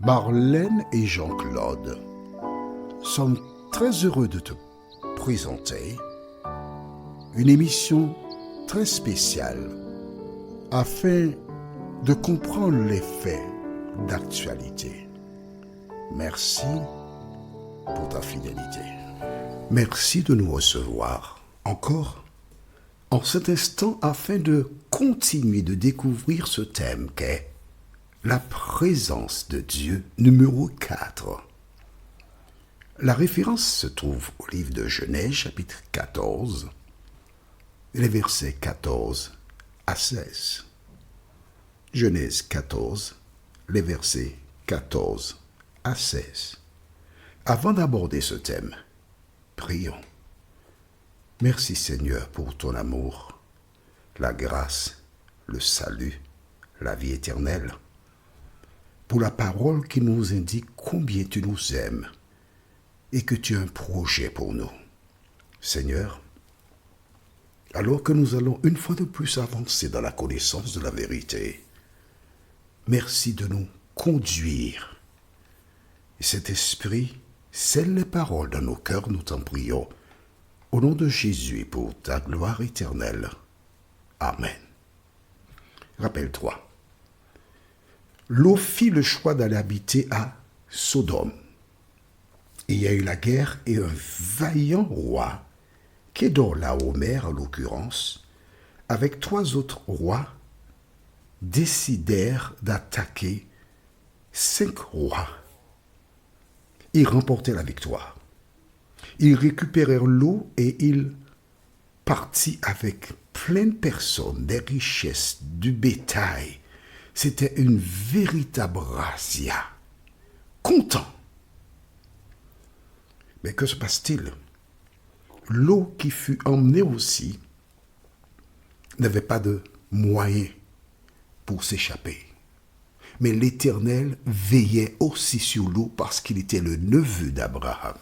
Marlène et Jean-Claude sommes très heureux de te présenter une émission très spéciale afin de comprendre les faits d'actualité. Merci pour ta fidélité. Merci de nous recevoir encore en cet instant afin de continuer de découvrir ce thème qu'est la présence de Dieu numéro 4. La référence se trouve au livre de Genèse chapitre 14, les versets 14 à 16. Genèse 14, les versets 14 à 16. Avant d'aborder ce thème, prions. Merci Seigneur pour ton amour, la grâce, le salut, la vie éternelle, pour la parole qui nous indique combien tu nous aimes et que tu as un projet pour nous. Seigneur, alors que nous allons une fois de plus avancer dans la connaissance de la vérité, merci de nous conduire. Et cet esprit scelle les paroles dans nos cœurs, nous t'en prions, au nom de Jésus pour ta gloire éternelle. Amen. Rappelle-toi, Lot fit le choix d'aller habiter à Sodome. Il y a eu la guerre et un vaillant roi, Kedorlaomer en l'occurrence, avec 3 autres rois, décidèrent d'attaquer 5 rois. Ils remportèrent la victoire. Ils récupérèrent l'eau et ils partirent avec plein de personnes, des richesses, du bétail. C'était une véritable razzia. Content. Mais que se passe-t-il? L'eau qui fut emmenée aussi n'avait pas de moyens pour s'échapper. Mais l'Éternel veillait aussi sur l'eau parce qu'il était le neveu d'Abraham.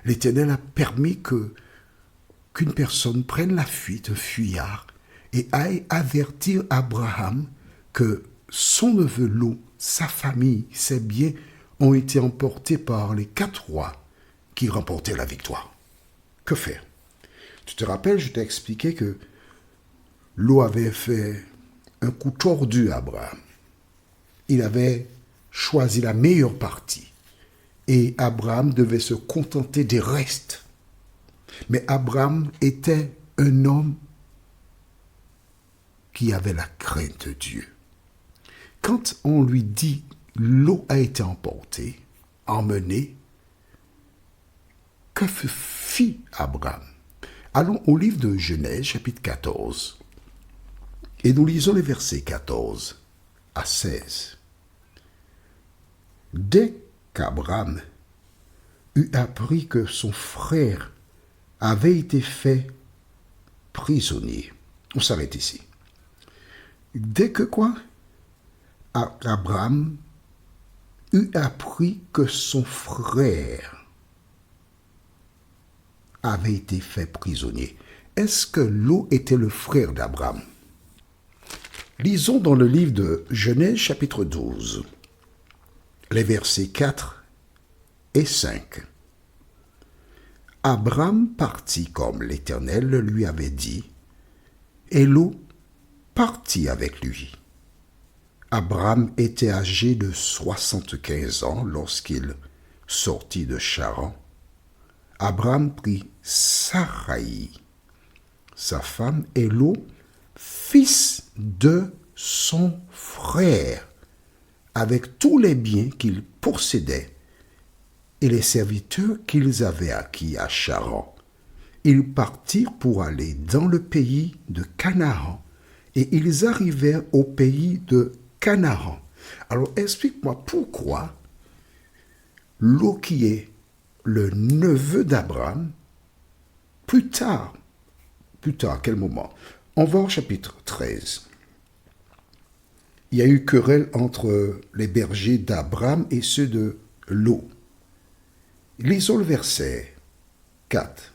L'Éternel a permis qu'une personne prenne la fuite, un fuyard, et aille avertir Abraham que son neveu Lot, sa famille, ses biens ont été emportés par les 4 rois qui remportaient la victoire. Que faire? Tu te rappelles, je t'ai expliqué que Lot avait fait un coup tordu à Abraham. Il avait choisi la meilleure partie. Et Abraham devait se contenter des restes. Mais Abraham était un homme qui avait la crainte de Dieu. Quand on lui dit l'eau a été emportée, emmenée, que fit Abraham? Allons au livre de Genèse, chapitre 14, et nous lisons les versets 14 à 16. Dès qu'Abraham eut appris que son frère avait été fait prisonnier. On s'arrête ici. Dès que quoi? Abraham eut appris que son frère avait été fait prisonnier. Est-ce que Lot était le frère d'Abraham? Lisons dans le livre de Genèse chapitre 12. Les versets 4 et 5. Abraham partit comme l'Éternel le lui avait dit, et Lot partit avec lui. Abraham était âgé de 75 ans lorsqu'il sortit de Charan. Abraham prit Saraï, sa femme, et Lot, fils de son frère, avec tous les biens qu'ils possédaient et les serviteurs qu'ils avaient acquis à Charan. Ils partirent pour aller dans le pays de Canaan et ils arrivèrent au pays de Canaan. Alors explique-moi pourquoi Lot, qui est le neveu d'Abraham, plus tard, à quel moment? On va au chapitre 13. Il y a eu querelle entre les bergers d'Abraham et ceux de Lot. Lisons le verset 4.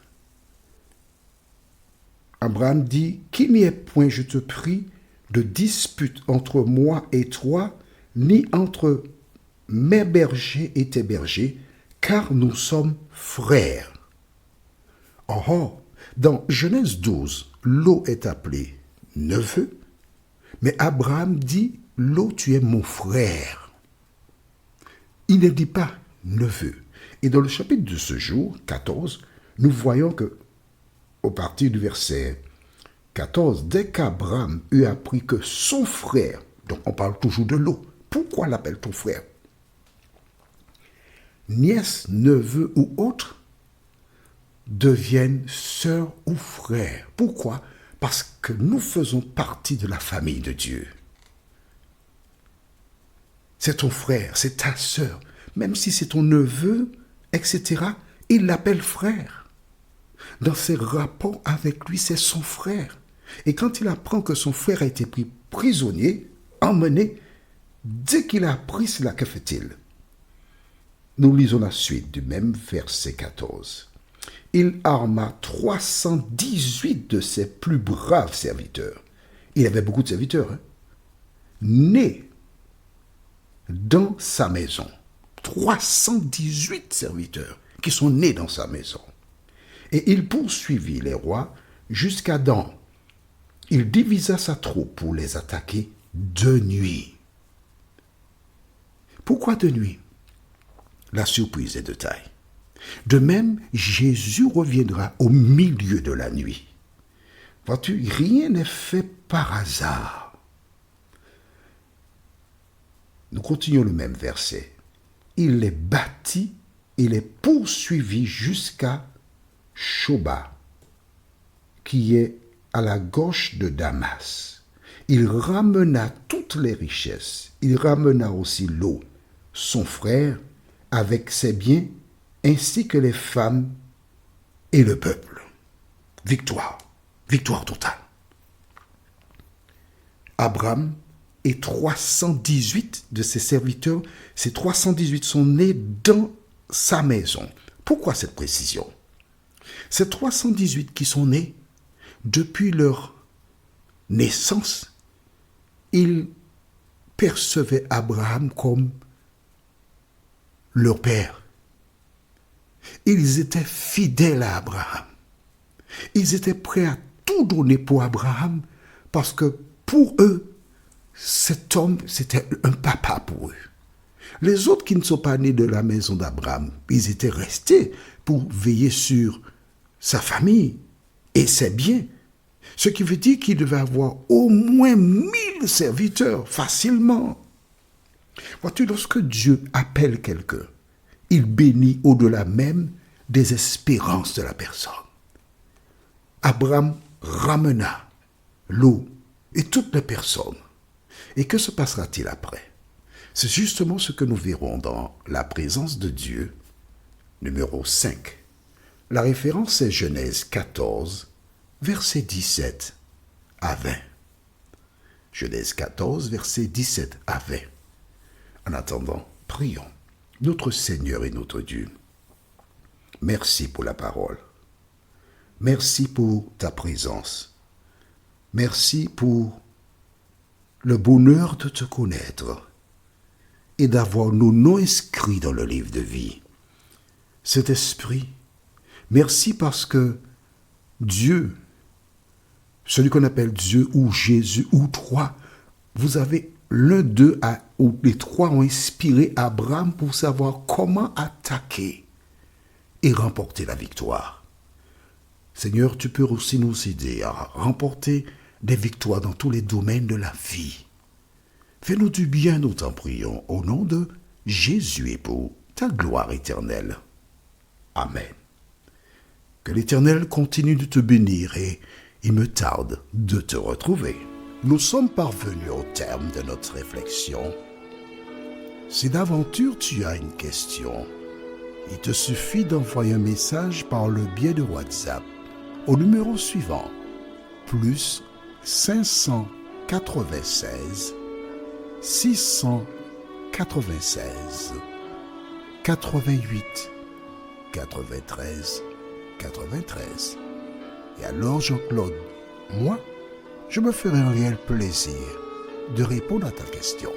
Abraham dit, « Qu'il n'y ait point, je te prie, de dispute entre moi et toi, ni entre mes bergers et tes bergers, car nous sommes frères. Oh, dans Genèse 12, Lot est appelé neveu, mais Abraham dit, Lot, tu es mon frère. Il ne dit pas neveu. Et dans le chapitre de ce jour, 14, nous voyons que, au partir du verset 14, dès qu'Abraham eut appris que son frère, donc on parle toujours de Lot, pourquoi l'appelle ton frère? Nièce, neveu ou autre deviennent sœurs ou frères. Pourquoi? Parce que nous faisons partie de la famille de Dieu. C'est ton frère, c'est ta sœur. Même si c'est ton neveu, etc., il l'appelle frère. Dans ses rapports avec lui, c'est son frère. Et quand il apprend que son frère a été pris prisonnier, emmené, dès qu'il a appris cela, que fait-il? Nous lisons la suite du même verset 14. Il arma 318 de ses plus braves serviteurs. Il avait beaucoup de serviteurs, nés dans sa maison. 318 serviteurs qui sont nés dans sa maison. Et il poursuivit les rois jusqu'à Dan. Il divisa sa troupe pour les attaquer de nuit. Pourquoi de nuit? La surprise est de taille. De même, Jésus reviendra au milieu de la nuit. Vois-tu, rien n'est fait par hasard. Nous continuons le même verset. Il les battit et les poursuivit jusqu'à Shoba, qui est à la gauche de Damas. Il ramena toutes les richesses. Il ramena aussi Lot, son frère, avec ses biens, ainsi que les femmes et le peuple. Victoire, victoire totale. Abraham et 318 de ses serviteurs, ces 318 sont nés dans sa maison. Pourquoi cette précision? Ces 318 qui sont nés, depuis leur naissance, ils percevaient Abraham comme leur père. Ils étaient fidèles à Abraham. Ils étaient prêts à tout donner pour Abraham parce que pour eux, cet homme, c'était un papa pour eux. Les autres qui ne sont pas nés de la maison d'Abraham, ils étaient restés pour veiller sur sa famille et ses biens. Ce qui veut dire qu'il devait avoir au moins 1000 serviteurs facilement. Vois-tu, lorsque Dieu appelle quelqu'un, il bénit au-delà même des espérances de la personne. Abraham ramena Lot et toutes les personnes. Et que se passera-t-il après? C'est justement ce que nous verrons dans la présence de Dieu, numéro 5. La référence est Genèse 14, versets 17 à 20. Genèse 14, versets 17 à 20. En attendant, prions. Notre Seigneur et notre Dieu, merci pour la parole. Merci pour ta présence. Merci pour le bonheur de te connaître et d'avoir nos noms inscrits dans le livre de vie. Cet esprit, merci parce que Dieu, celui qu'on appelle Dieu ou Jésus ou toi, vous avez l'un d'eux ou les trois ont inspiré Abraham pour savoir comment attaquer et remporter la victoire. Seigneur, tu peux aussi nous aider à remporter des victoires dans tous les domaines de la vie. Fais-nous du bien, nous t'en prions, au nom de Jésus et pour ta gloire éternelle. Amen. Que l'Éternel continue de te bénir et il me tarde de te retrouver. Nous sommes parvenus au terme de notre réflexion. Si d'aventure tu as une question, il te suffit d'envoyer un message par le biais de WhatsApp au numéro suivant, plus 596 696 88 93 93. Et alors Jean-Claude, moi, je me ferai un réel plaisir de répondre à ta question.